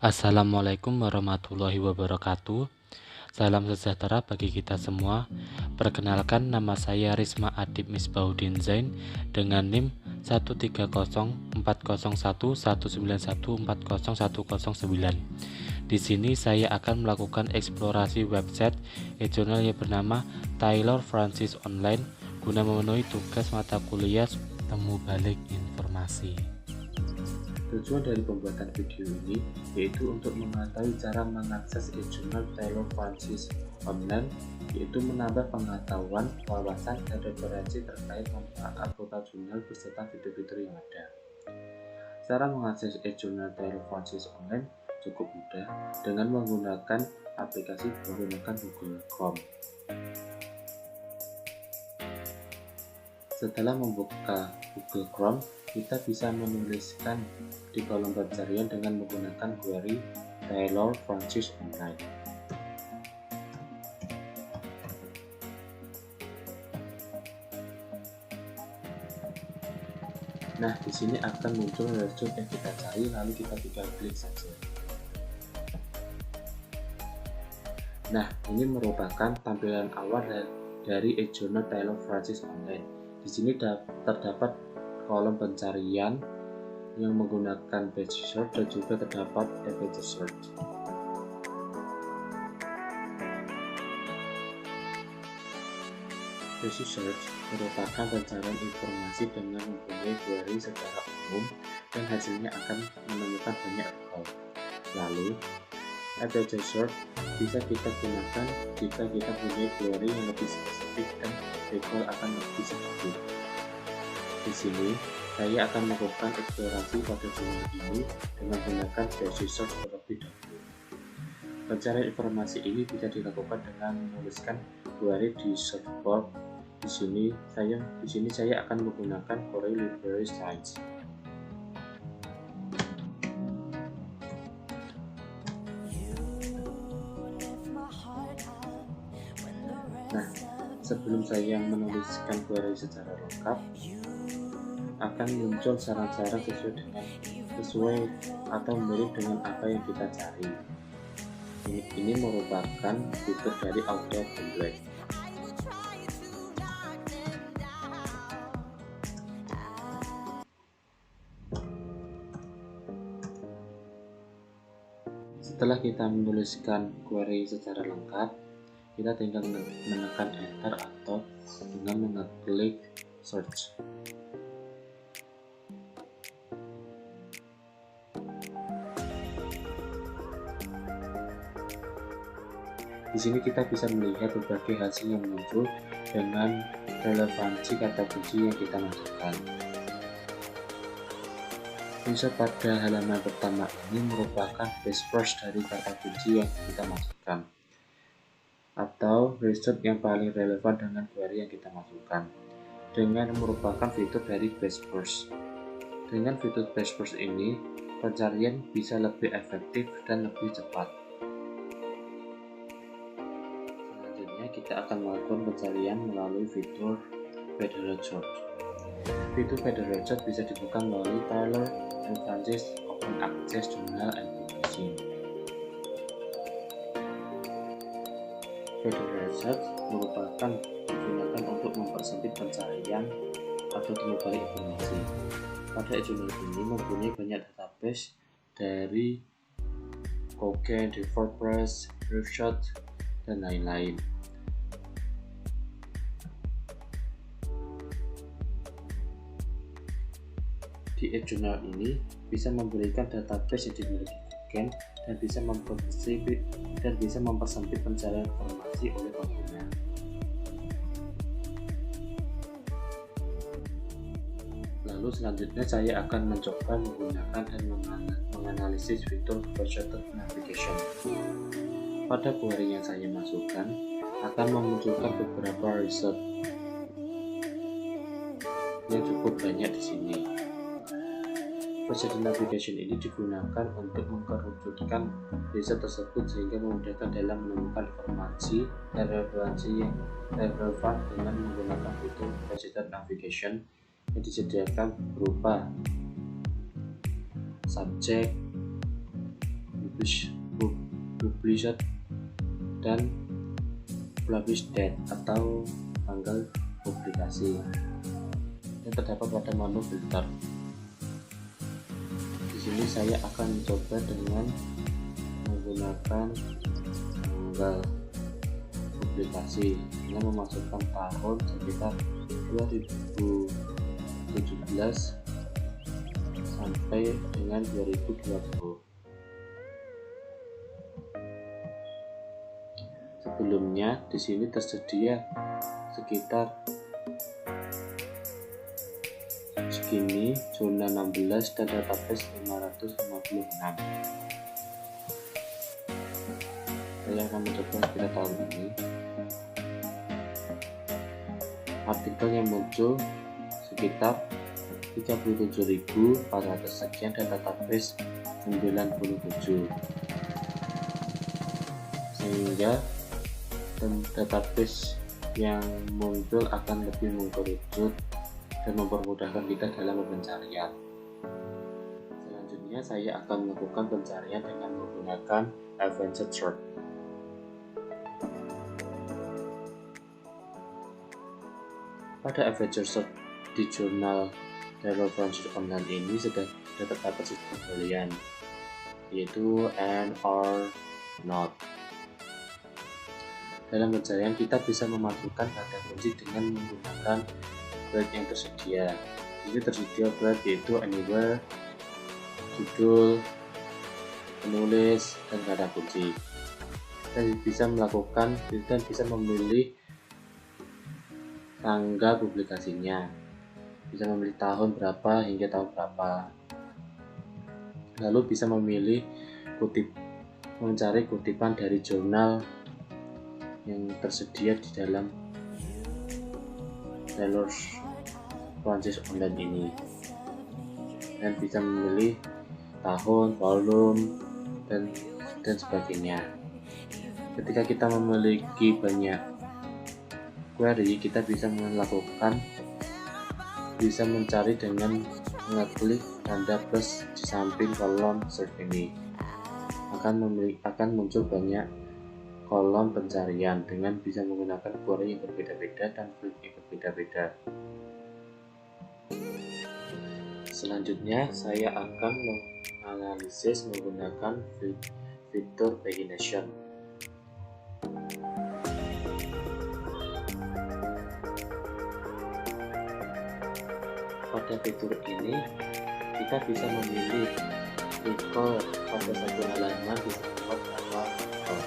Assalamualaikum warahmatullahi wabarakatuh. Salam sejahtera bagi kita semua. Perkenalkan, nama saya Risma Adib Misbahuddin Zain dengan NIM 13040119191401009. Di sini saya akan melakukan eksplorasi website e-journal yang bernama Taylor Francis Online guna memenuhi tugas mata kuliah temu balik informasi. Tujuan dari pembuatan video ini yaitu untuk mengetahui cara mengakses e-journal Taylor Francis Online, yaitu menambah pengetahuan, wawasan, dan referensi terkait manfaat total jurnal beserta fitur-fitur yang ada. Cara mengakses e-journal Taylor Francis Online cukup mudah dengan menggunakan aplikasi menggunakan Google Chrome. Setelah membuka Google Chrome, kita bisa menuliskan di kolom pencarian dengan menggunakan query Taylor Francis Online. Nah, di sini akan muncul result yang kita cari, lalu kita tinggal klik saja. Nah, ini merupakan tampilan awal dari e-journal Taylor Francis Online. Di sini terdapat kolom pencarian yang menggunakan page search dan juga terdapat page search. Page search merupakan pencarian informasi dengan mempunyai query secara umum dan hasilnya akan menemukan banyak result. Lalu, page search bisa kita gunakan jika kita punya query yang lebih spesifik dan result akan lebih sedikit. Di sini, saya akan melakukan eksplorasi pada jurnal ini dengan menggunakan page search terlebih dahulu. Pencarian informasi ini bisa dilakukan dengan menuliskan query di search bar. Di sini saya akan menggunakan query library science. Nah, sebelum saya menuliskan query secara lengkap, akan muncul saran-saran sesuai atau mirip dengan apa yang kita cari. Ini merupakan fitur dari auto complete. Setelah kita menuliskan query secara lengkap, kita tinggal menekan enter atau dengan mengeklik search. Di sini kita bisa melihat berbagai hasil yang muncul dengan relevansi kata kunci yang kita masukkan. Result pada halaman pertama ini merupakan best first dari kata kunci yang kita masukkan, atau result yang paling relevan dengan query yang kita masukkan, dengan merupakan fitur dari best first. Dengan fitur best first ini, pencarian bisa lebih efektif dan lebih cepat. Kita akan melakukan pencarian melalui fitur Federal Search. Fitur Federal Search bisa dibuka melalui Taylor Francis Open Access Journal and Publishing. Federal Search merupakan digunakan untuk mempersempit pencarian atau temu balik informasi. Pada e-journal ini mempunyai banyak database dari Cochrane, WordPress, Research, dan lain-lain. Di e-journal ini bisa memberikan database yang dimiliki Cochrane dan bisa mempersempit pencarian informasi oleh pengguna. Lalu selanjutnya saya akan mencoba menggunakan dan menganalisis fitur Projected Navigation. Pada query yang saya masukkan akan memunculkan beberapa result yang cukup banyak di sini. Projected Navigation ini digunakan untuk mengkerucutkan result tersebut sehingga memudahkan dalam menemukan informasi dan referensi yang relevan dengan menggunakan fitur Projected Navigation yang disediakan berupa subjek, published dan publish date atau tanggal publikasi yang terdapat pada menu filter. Di sini saya akan mencoba dengan menggunakan tanggal publikasi dengan memasukkan tahun sekitar 2017 sampai dengan 2020. Sebelumnya di sini tersedia sekitar segini zona 16 dan database 556. Saya akan mencoba pada tahun ini. Artikel yang muncul sekitar 37.400 sekian dan database 97, sehingga database yang muncul akan lebih mengkerucut dan mempermudahkan kita dalam pencarian. Selanjutnya saya akan melakukan pencarian dengan menggunakan Advanced Search. Pada Advanced Search di jurnal Taylor Francis Online ini sudah terdapat sistem pilihan, yaitu and, or, not. Dalam pencarian kita bisa memasukkan kata kunci dengan menggunakan word yang tersedia. Ini tersedia word yaitu anywhere, judul, penulis, dan kata kunci. Dan bisa memilih tanggal publikasinya, bisa memilih tahun berapa hingga tahun berapa, lalu bisa memilih mencari kutipan dari jurnal yang tersedia di dalam Taylor Francis Online ini, dan bisa memilih tahun, volume, dan sebagainya. Ketika kita memiliki banyak query, kita bisa mencari dengan mengeklik tanda plus di samping kolom search ini. Akan muncul banyak kolom pencarian dengan bisa menggunakan query yang berbeda-beda dan field yang berbeda-beda. Selanjutnya saya akan menganalisis menggunakan fitur pagination. Pada fitur ini kita bisa memilih recall pada satu halaman bisa dapat berapa recall.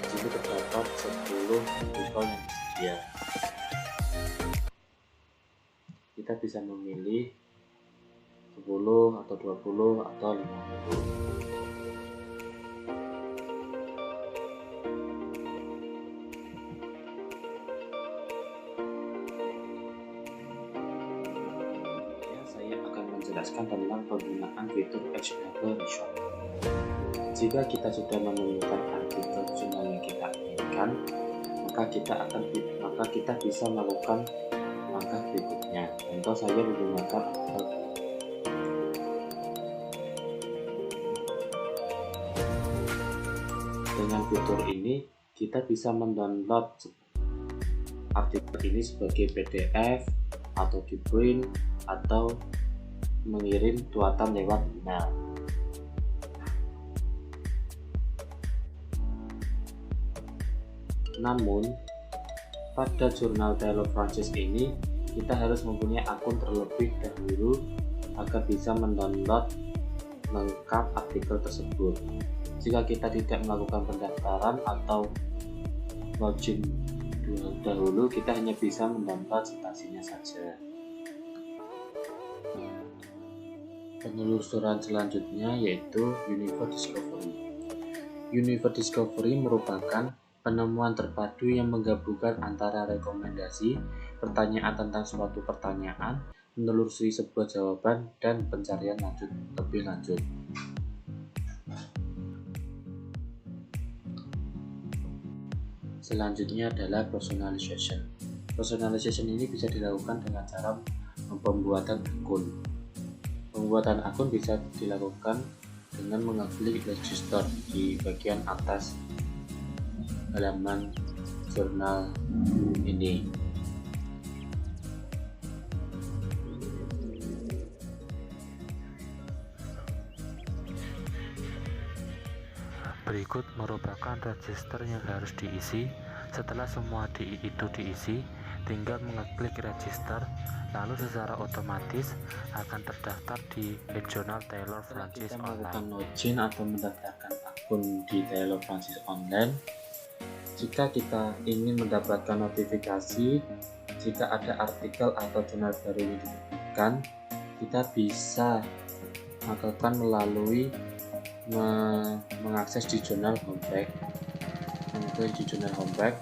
Di sini terdapat 10 recall yang tersedia. Kita bisa memilih 10 atau 20 atau 50. Menjelaskan tentang penggunaan fitur Exploration. Jika kita sudah menemukan artikel jurnal yang kita inginkan, maka kita bisa melakukan langkah berikutnya. Contoh, saya menggunakan artikel. Dengan fitur ini kita bisa mendownload artikel ini sebagai PDF atau di print atau mengirim tuatan lewat email. Namun, pada jurnal Taylor Francis ini, kita harus mempunyai akun terlebih dahulu agar bisa mendownload lengkap artikel tersebut. Jika kita tidak melakukan pendaftaran atau login dahulu, kita hanya bisa mendownload citasinya saja. Penelusuran selanjutnya yaitu Universe Discovery. Universe Discovery merupakan penemuan terpadu yang menggabungkan antara rekomendasi, pertanyaan tentang suatu pertanyaan, menelusuri sebuah jawaban, dan pencarian lebih lanjut. Selanjutnya adalah personalization. Personalization ini bisa dilakukan dengan cara pembuatan akun. Pembuatan akun bisa dilakukan dengan mengklik register di bagian atas halaman jurnal ini. Berikut merupakan register yang harus diisi. Setelah semua itu diisi, tinggal mengeklik register, lalu secara otomatis akan terdaftar di Journal Taylor Francis Kita melakukan Online. login atau mendaftarkan akun di Taylor Francis Online. Jika kita ingin mendapatkan notifikasi jika ada artikel atau jurnal baru yang diterbitkan, kita bisa melakukan melalui mengakses di jurnal homepage, mengklik di jurnal homepage,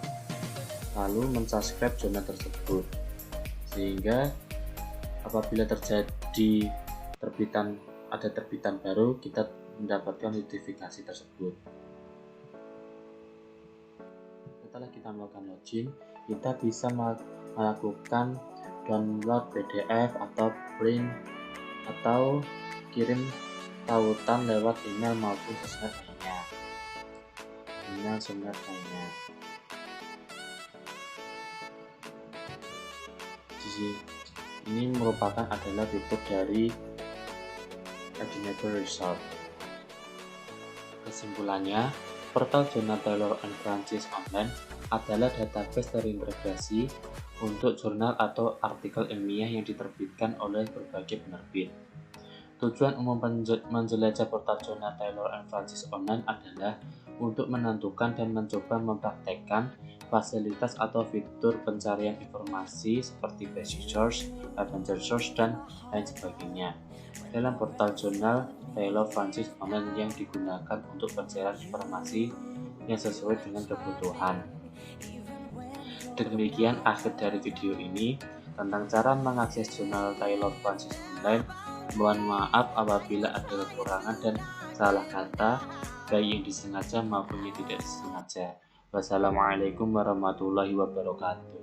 lalu mensubscribe jurnal tersebut, sehingga apabila terjadi terbitan baru, kita mendapatkan notifikasi tersebut. Setelah kita melakukan login, kita bisa melakukan download PDF atau print atau kirim tautan lewat email maupun sosmed lainnya. Ini merupakan adalah fitur dari Editable Result. Kesimpulannya, portal jurnal Taylor and Francis Online adalah database terintegrasi untuk jurnal atau artikel ilmiah yang diterbitkan oleh berbagai penerbit. Tujuan umum menjelajah portal jurnal Taylor and Francis Online adalah untuk menentukan dan mencoba mempraktekkan fasilitas atau fitur pencarian informasi seperti basic search, advanced search, dan lain sebagainya dalam portal jurnal Taylor Francis Online yang digunakan untuk pencarian informasi yang sesuai dengan kebutuhan. Demikian akhir dari video ini tentang cara mengakses jurnal Taylor Francis Online. Mohon maaf apabila ada kekurangan dan salah kata, baik yang disengaja maupun yang tidak disengaja. Wassalamualaikum warahmatullahi wabarakatuh.